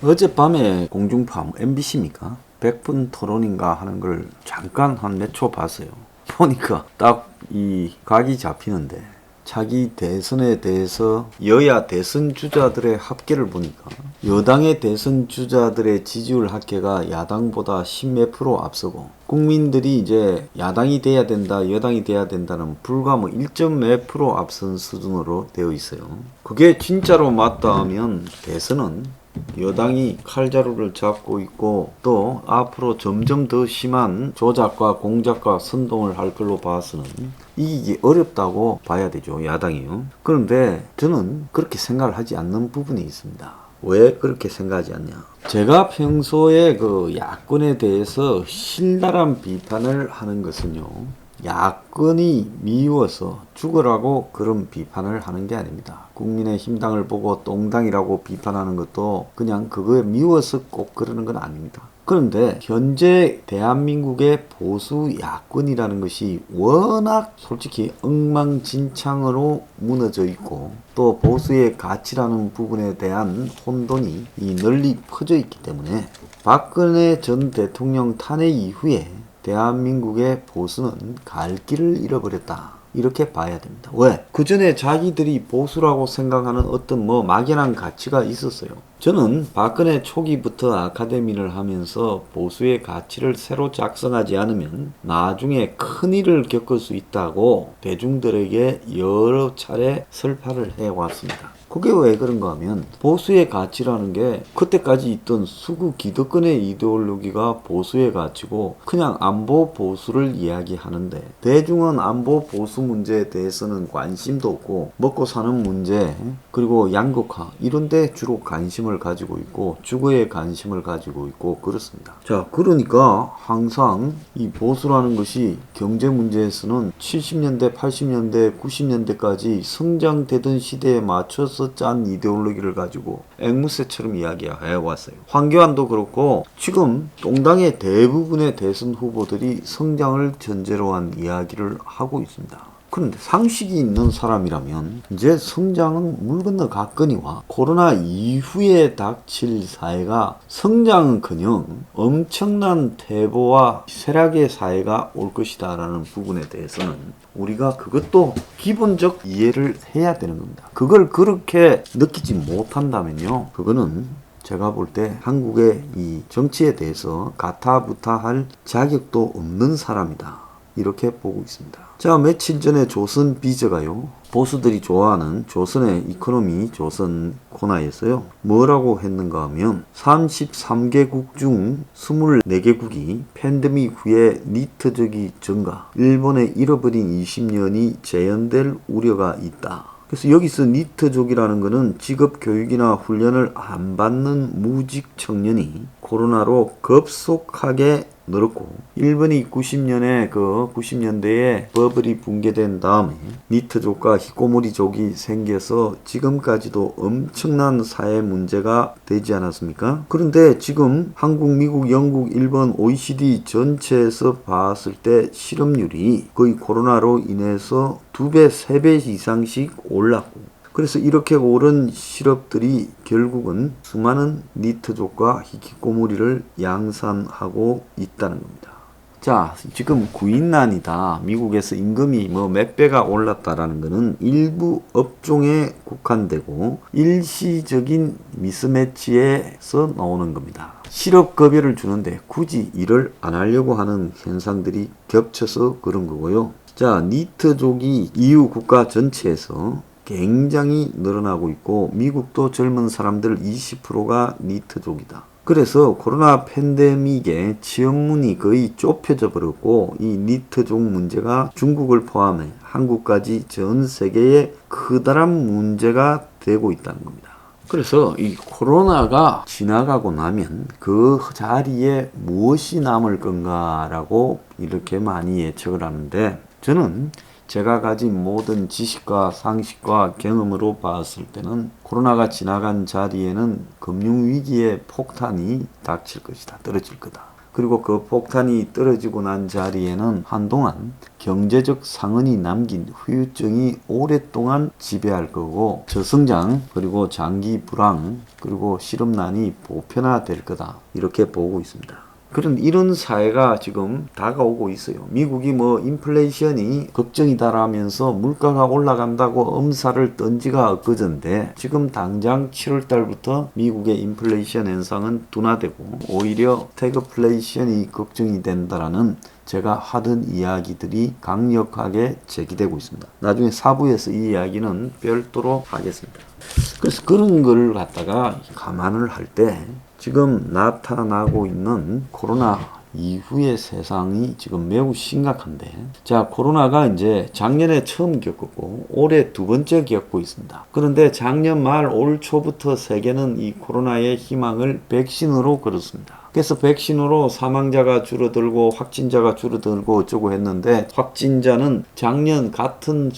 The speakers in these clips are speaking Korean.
어젯밤에 공중파 MBC입니까? 100분 토론인가 하는 걸 잠깐 한 몇 초 봤어요. 보니까 딱 이 각이 잡히는데 차기 대선에 대해서 여야 대선 주자들의 합계를 보니까 여당의 대선 주자들의 지지율 합계가 야당보다 10몇 프로 앞서고 국민들이 이제 야당이 돼야 된다, 여당이 돼야 된다는 불과 1점 몇 프로 앞선 수준으로 되어 있어요. 그게 진짜로 맞다 하면 대선은 여당이 칼자루를 잡고 있고 또 앞으로 점점 더 심한 조작과 공작과 선동을 할 걸로 봐서는 이기기 어렵다고 봐야 되죠. 야당이요. 그런데 저는 그렇게 생각을 하지 않는 부분이 있습니다. 왜 그렇게 생각하지 않냐? 제가 평소에 그 야권에 대해서 신랄한 비판을 하는 것은요, 야권이 미워서 죽으라고 그런 비판을 하는 게 아닙니다. 국민의힘당을 보고 똥당이라고 비판하는 것도 그냥 그거에 미워서 꼭 그러는 건 아닙니다. 그런데 현재 대한민국의 보수 야권이라는 것이 워낙 솔직히 엉망진창으로 무너져 있고 또 보수의 가치라는 부분에 대한 혼돈이 널리 퍼져 있기 때문에 박근혜 전 대통령 탄핵 이후에 대한민국의 보수는 갈 길을 잃어버렸다. 이렇게 봐야 됩니다. 왜? 그 전에 자기들이 보수라고 생각하는 어떤 막연한 가치가 있었어요. 저는 박근혜 초기부터 아카데미를 하면서 보수의 가치를 새로 작성하지 않으면 나중에 큰일을 겪을 수 있다고 대중들에게 여러 차례 설파를 해왔습니다. 그게 왜 그런가 하면 보수의 가치라는 게 그때까지 있던 수구 기득권의 이데올로기가 보수의 가치고 그냥 안보 보수를 이야기하는데 대중은 안보 보수 문제에 대해서는 관심도 없고 먹고 사는 문제 그리고 양극화 이런 데 주로 관심을 가지고 있고 주거에 관심을 가지고 있고 그렇습니다. 자, 그러니까 항상 이 보수라는 것이 경제 문제에서는 70년대, 80년대, 90년대까지 성장되던 시대에 맞춰서 짠 이데올로기를 가지고 앵무새처럼 이야기해 왔어요. 황교안도 그렇고 지금 동당의 대부분의 대선 후보들이 성장을 전제로 한 이야기를 하고 있습니다. 그런데 상식이 있는 사람이라면 이제 성장은 물 건너 갔거니와 코로나 이후에 닥칠 사회가 성장은커녕 엄청난 퇴보와 쇠락의 사회가 올 것이다 라는 부분에 대해서는 우리가 그것도 기본적 이해를 해야 되는 겁니다. 그걸 그렇게 느끼지 못한다면요, 그거는 제가 볼 때 한국의 이 정치에 대해서 가타부타할 자격도 없는 사람이다. 이렇게 보고 있습니다. 자, 며칠 전에 조선 비저가요, 보수들이 좋아하는 조선의 이코노미 조선 코너에서요, 뭐라고 했는가 하면 33개국 중 24개국이 팬데믹 후에 니트적이 증가, 일본의 잃어버린 20년이 재현될 우려가 있다. 그래서 여기서 니트족이라는 것은 직업 교육이나 훈련을 안 받는 무직 청년이 코로나로 급속하게 늘었고, 일본이 90년대에 버블이 붕괴된 다음에 니트족과 히코모리족이 생겨서 지금까지도 엄청난 사회 문제가 되지 않았습니까? 그런데 지금 한국, 미국, 영국, 일본, OECD 전체에서 봤을 때 실업률이 거의 코로나로 인해서 2배, 3배 이상씩 올랐고, 그래서 이렇게 오른 실업들이 결국은 수많은 니트족과 히키코모리를 양산하고 있다는 겁니다. 자, 지금 구인난이다, 미국에서 임금이 몇 배가 올랐다라는 것은 일부 업종에 국한되고 일시적인 미스매치에서 나오는 겁니다. 실업급여를 주는데 굳이 일을 안 하려고 하는 현상들이 겹쳐서 그런 거고요. 자, 니트족이 EU 국가 전체에서 굉장히 늘어나고 있고 미국도 젊은 사람들 20%가 니트족이다. 그래서 코로나 팬데믹의 지원문이 거의 좁혀져 버렸고 이 니트족 문제가 중국을 포함해 한국까지 전 세계에 커다란 문제가 되고 있다는 겁니다. 그래서 이 코로나가 지나가고 나면 그 자리에 무엇이 남을 건가라고 이렇게 많이 예측을 하는데, 저는 제가 가진 모든 지식과 상식과 경험으로 봤을 때는 코로나가 지나간 자리에는 금융위기의 폭탄이 닥칠 것이다. 떨어질 거다. 그리고 그 폭탄이 떨어지고 난 자리에는 한동안 경제적 상흔이 남긴 후유증이 오랫동안 지배할 거고 저성장 그리고 장기 불황 그리고 실업난이 보편화될 거다 이렇게 보고 있습니다. 이런 사회가 지금 다가오고 있어요. 미국이 뭐 인플레이션이 걱정이다라면서 물가가 올라간다고 엄살을 떤 지가 엊그제인데 지금 당장 7월 달부터 미국의 인플레이션 현상은 둔화되고 오히려 스태그플레이션이 걱정이 된다라는 제가 하던 이야기들이 강력하게 제기되고 있습니다. 나중에 4부에서 이 이야기는 별도로 하겠습니다. 그래서 그런 걸 갖다가 감안을 할 때 지금 나타나고 있는 코로나 이후의 세상이 지금 매우 심각한데, 자, 코로나가 이제 작년에 처음 겪었고 올해 두 번째 겪고 있습니다. 그런데 작년 말 올 초부터 세계는 이 코로나의 희망을 백신으로 걸었습니다. 그래서 백신으로 사망자가 줄어들고 확진자가 줄어들고 어쩌고 했는데 확진자는 작년 같은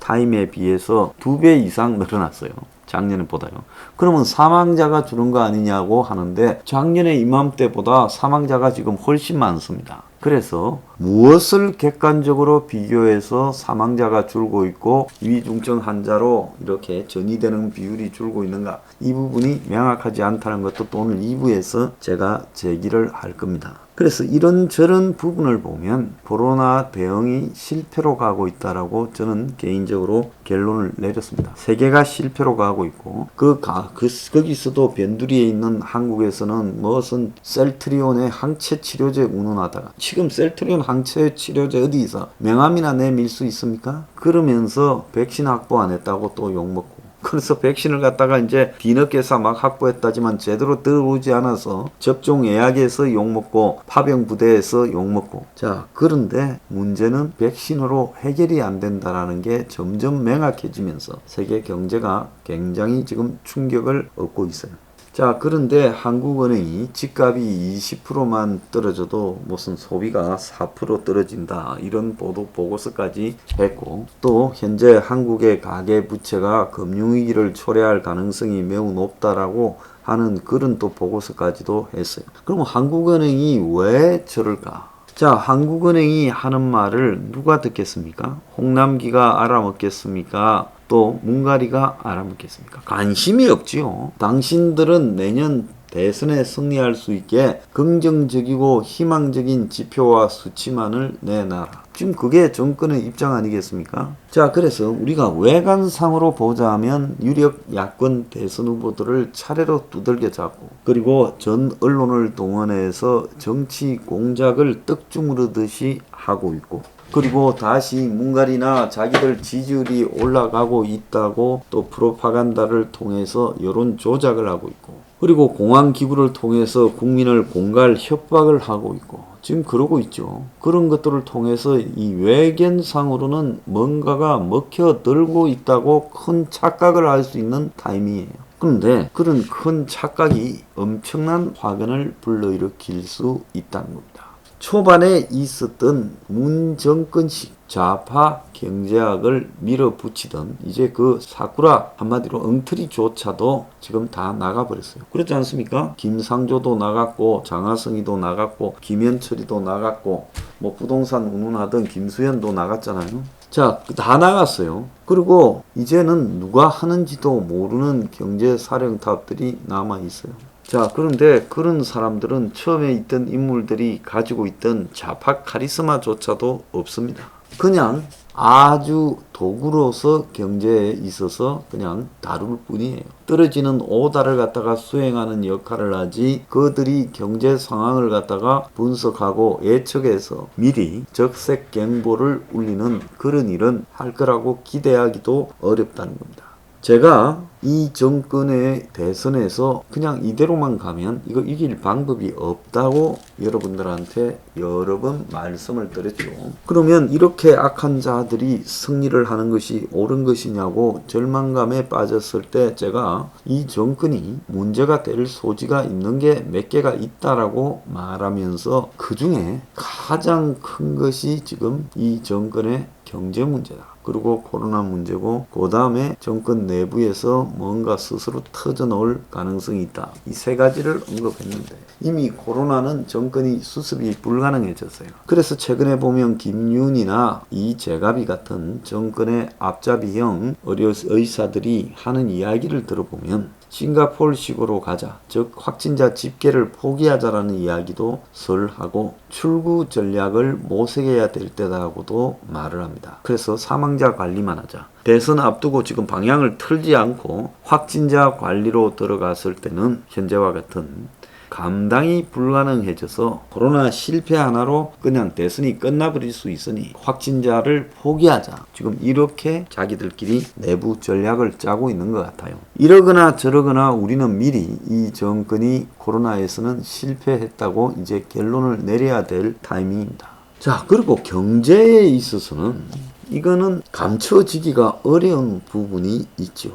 타임에 비해서 2배 이상 늘어났어요. 작년에 보다요. 그러면 사망자가 줄은 거 아니냐고 하는데 작년에 이맘때보다 사망자가 지금 훨씬 많습니다. 그래서 무엇을 객관적으로 비교해서 사망자가 줄고 있고 위중증 환자로 이렇게 전이되는 비율이 줄고 있는가, 이 부분이 명확하지 않다는 것도 또 오늘 2부에서 제가 제기를 할 겁니다. 그래서 이런저런 부분을 보면 코로나 대응이 실패로 가고 있다라고 저는 개인적으로 결론을 내렸습니다. 세계가 실패로 가고 있고 거기서도 변두리에 있는 한국에서는 무슨 셀트리온의 항체 치료제 운운하다가 지금 셀트리온 항체 치료제 어디서 명함이나 내밀 수 있습니까? 그러면서 백신 확보 안 했다고 또 욕먹고, 그래서 백신을 갖다가 이제 뒤늦게서 막 확보했다지만 제대로 들어오지 않아서 접종 예약에서 욕먹고 파병 부대에서 욕먹고. 자, 그런데 문제는 백신으로 해결이 안 된다라는 게 점점 명확해지면서 세계 경제가 굉장히 지금 충격을 얻고 있어요. 자, 그런데 한국은행이 집값이 20%만 떨어져도 무슨 소비가 4% 떨어진다 이런 보고서까지 했고, 또 현재 한국의 가계부채가 금융위기를 초래할 가능성이 매우 높다라고 하는 그런 또 보고서까지도 했어요. 그럼 한국은행이 왜 저럴까? 자, 한국은행이 하는 말을 누가 듣겠습니까? 홍남기가 알아먹겠습니까? 또 문가리가 알아먹겠습니까? 관심이 없지요. 당신들은 내년 대선에 승리할 수 있게 긍정적이고 희망적인 지표와 수치만을 내놔라. 지금 그게 정권의 입장 아니겠습니까? 자, 그래서 우리가 외관상으로 보자면 유력 야권 대선 후보들을 차례로 두들겨 잡고, 그리고 전 언론을 동원해서 정치 공작을 떡주무르듯이 하고 있고, 그리고 다시 문갈이나 자기들 지지율이 올라가고 있다고 또 프로파간다를 통해서 여론 조작을 하고 있고, 그리고 공항기구를 통해서 국민을 공갈 협박을 하고 있고 지금 그러고 있죠. 그런 것들을 통해서 이 외견상으로는 뭔가가 먹혀들고 있다고 큰 착각을 할 수 있는 타이밍이에요. 그런데 그런 큰 착각이 엄청난 화근을 불러일으킬 수 있다는 겁니다. 초반에 있었던 문 정권식 좌파 경제학을 밀어붙이던 이제 그 사쿠라, 한마디로 엉터리조차도 지금 다 나가버렸어요. 그렇지 않습니까? 김상조도 나갔고 장하성이도 나갔고 김현철이도 나갔고 뭐 부동산 운운하던 김수현도 나갔잖아요. 자, 다 나갔어요. 그리고 이제는 누가 하는지도 모르는 경제사령탑들이 남아있어요. 자, 그런데 그런 사람들은 처음에 있던 인물들이 가지고 있던 좌파 카리스마조차도 없습니다. 그냥 아주 도구로서 경제에 있어서 그냥 다룰 뿐이에요. 떨어지는 오다를 갖다가 수행하는 역할을 하지, 그들이 경제 상황을 갖다가 분석하고 예측해서 미리 적색경보를 울리는 그런 일은 할 거라고 기대하기도 어렵다는 겁니다. 제가 이 정권의 대선에서 그냥 이대로만 가면 이거 이길 방법이 없다고 여러분들한테 여러 번 말씀을 드렸죠. 그러면 이렇게 악한 자들이 승리를 하는 것이 옳은 것이냐고 절망감에 빠졌을 때 제가 이 정권이 문제가 될 소지가 있는 게 몇 개가 있다라고 말하면서 그 중에 가장 큰 것이 지금 이 정권의 경제 문제다. 그리고 코로나 문제고, 그 다음에 정권 내부에서 뭔가 스스로 터져 나올 가능성이 있다. 이 세 가지를 언급했는데 이미 코로나는 정권이 수습이 불가능해졌어요. 그래서 최근에 보면 김윤이나 이재갑이 같은 정권의 앞잡이형 의사들이 하는 이야기를 들어보면 싱가포르식으로 가자, 즉 확진자 집계를 포기하자라는 이야기도 설하고 출구 전략을 모색해야 될 때다라고도 말을 합니다. 그래서 사망자 관리만 하자. 대선 앞두고 지금 방향을 틀지 않고 확진자 관리로 들어갔을 때는 현재와 같은 감당이 불가능해져서 코로나 실패 하나로 그냥 대선이 끝나버릴 수 있으니 확진자를 포기하자. 지금 이렇게 자기들끼리 내부 전략을 짜고 있는 것 같아요. 이러거나 저러거나 우리는 미리 이 정권이 코로나에서는 실패했다고 이제 결론을 내려야 될 타이밍입니다. 자, 그리고 경제에 있어서는 이거는 감춰지기가 어려운 부분이 있죠.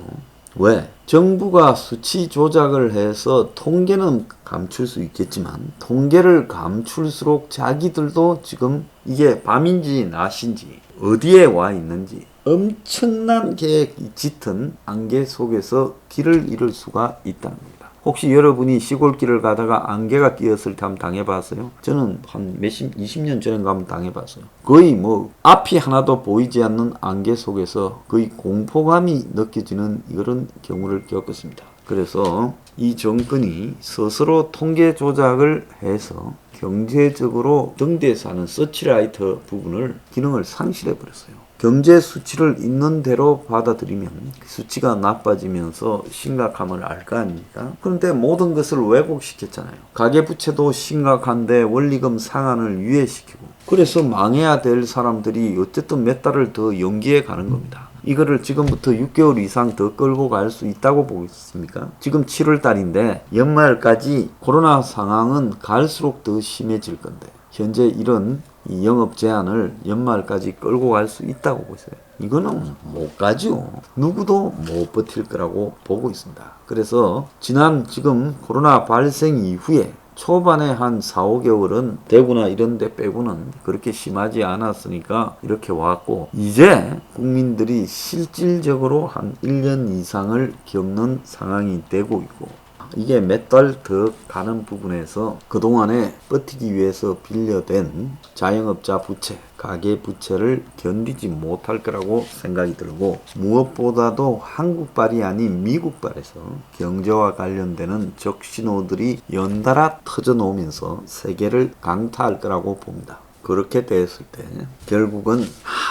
왜? 정부가 수치 조작을 해서 통계는 감출 수 있겠지만 통계를 감출수록 자기들도 지금 이게 밤인지 낮인지 어디에 와 있는지 엄청난 게 짙은 안개 속에서 길을 잃을 수가 있다는 겁니다. 혹시 여러분이 시골길을 가다가 안개가 끼었을 때 한번 당해봤어요? 저는 한 20년 전에 한번 당해봤어요. 거의 뭐 앞이 하나도 보이지 않는 안개 속에서 거의 공포감이 느껴지는 이런 경우를 겪었습니다. 그래서 이 정권이 스스로 통계 조작을 해서 경제적으로 등대에서 하는 서치라이터 부분을 기능을 상실해버렸어요. 경제 수치를 있는 대로 받아들이면 수치가 나빠지면서 심각함을 알 거 아닙니까? 그런데 모든 것을 왜곡시켰잖아요. 가계부채도 심각한데 원리금 상한을 유예시키고, 그래서 망해야 될 사람들이 어쨌든 몇 달을 더 연기해 가는 겁니다. 이거를 지금부터 6개월 이상 더 끌고 갈 수 있다고 보겠습니까? 지금 7월 달인데 연말까지 코로나 상황은 갈수록 더 심해질 건데 현재 이런 이 영업 제한을 연말까지 끌고 갈 수 있다고 보세요. 이거는 못 가죠. 누구도 못 버틸 거라고 보고 있습니다. 그래서 지금 코로나 발생 이후에 초반에 한 4, 5개월은 대구나 이런 데 빼고는 그렇게 심하지 않았으니까 이렇게 왔고, 이제 국민들이 실질적으로 한 1년 이상을 겪는 상황이 되고 있고, 이게 몇 달 더 가는 부분에서 그동안에 버티기 위해서 빌려댄 자영업자 부채, 가계 부채를 견디지 못할 거라고 생각이 들고, 무엇보다도 한국발이 아닌 미국발에서 경제와 관련되는 적신호들이 연달아 터져 나오면서 세계를 강타할 거라고 봅니다. 그렇게 됐을 때 결국은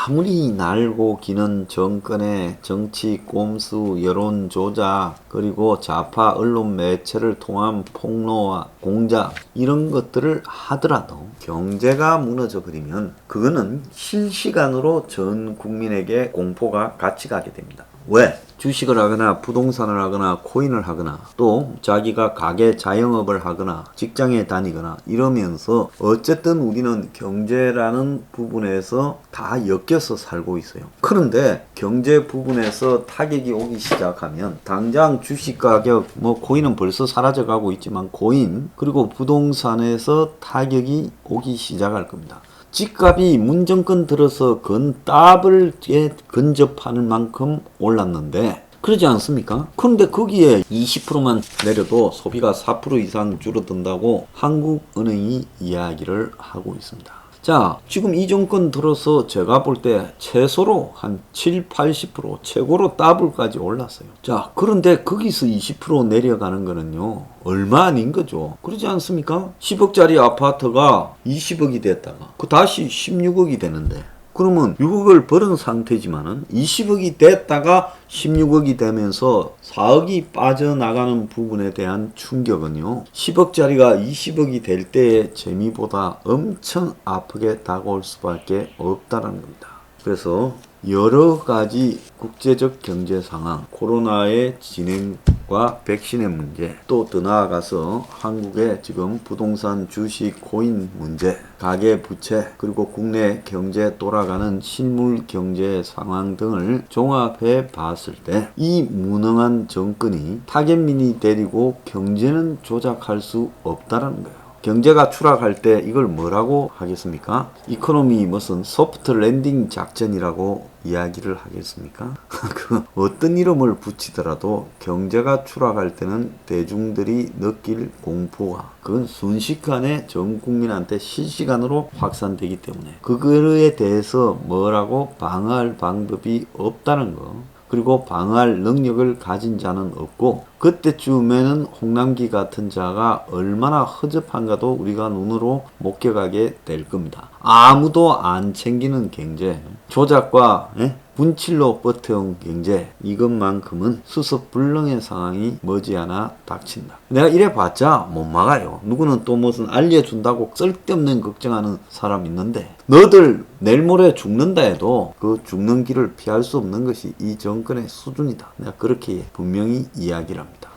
아무리 날고 기는 정권의 정치 꼼수, 여론 조작, 그리고 좌파 언론 매체를 통한 폭로와 공작 이런 것들을 하더라도 경제가 무너져 버리면 그거는 실시간으로 전 국민에게 공포가 같이 가게 됩니다. 왜? 주식을 하거나 부동산을 하거나 코인을 하거나 또 자기가 가게 자영업을 하거나 직장에 다니거나 이러면서 어쨌든 우리는 경제라는 부분에서 다 엮여서 살고 있어요. 그런데 경제 부분에서 타격이 오기 시작하면 당장 주식 가격, 코인은 벌써 사라져 가고 있지만 코인 그리고 부동산에서 타격이 오기 시작할 겁니다. 집값이 문정권 들어서 건따블에 근접할 만큼 올랐는데 그러지 않습니까? 그런데 거기에 20%만 내려도 소비가 4% 이상 줄어든다고 한국은행이 이야기를 하고 있습니다. 자, 지금 이 정권 들어서 제가 볼 때 최소로 한 7, 80% 최고로 더블까지 올랐어요. 자, 그런데 거기서 20% 내려가는 거는요 얼마 아닌 거죠. 그러지 않습니까? 10억짜리 아파트가 20억이 됐다가 다시 16억이 되는데, 그러면 6억을 벌은 상태지만은 20억이 됐다가 16억이 되면서 4억이 빠져나가는 부분에 대한 충격은요 10억짜리가 20억이 될 때의 재미보다 엄청 아프게 다가올 수밖에 없다는 겁니다. 그래서 여러 가지 국제적 경제 상황, 코로나의 진행과 백신의 문제, 또 더 나아가서 한국의 지금 부동산, 주식, 코인 문제, 가계 부채, 그리고 국내 경제 돌아가는 실물 경제 상황 등을 종합해 봤을 때 이 무능한 정권이 타겟민이 데리고 경제는 조작할 수 없다는 거예요. 경제가 추락할 때 이걸 뭐라고 하겠습니까? 이코노미 무슨 소프트 랜딩 작전이라고 이야기를 하겠습니까? 그 어떤 이름을 붙이더라도 경제가 추락할 때는 대중들이 느낄 공포가 그건 순식간에 전 국민한테 실시간으로 확산되기 때문에 그거에 대해서 뭐라고 방어할 방법이 없다는 거. 그리고 방어할 능력을 가진 자는 없고 그때쯤에는 홍남기 같은 자가 얼마나 허접한가도 우리가 눈으로 목격하게 될 겁니다. 아무도 안 챙기는 경제, 조작과 분칠로 버텨온 경제 이것만큼은 수습불능의 상황이 머지않아 닥친다. 내가 이래 봤자 못 막아요. 누구는 또 무슨 알려준다고 쓸데없는 걱정하는 사람 있는데 너들 내일 모레 죽는다 해도 그 죽는 길을 피할 수 없는 것이 이 정권의 수준이다. 내가 그렇게 분명히 이야기를 합니다.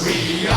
We are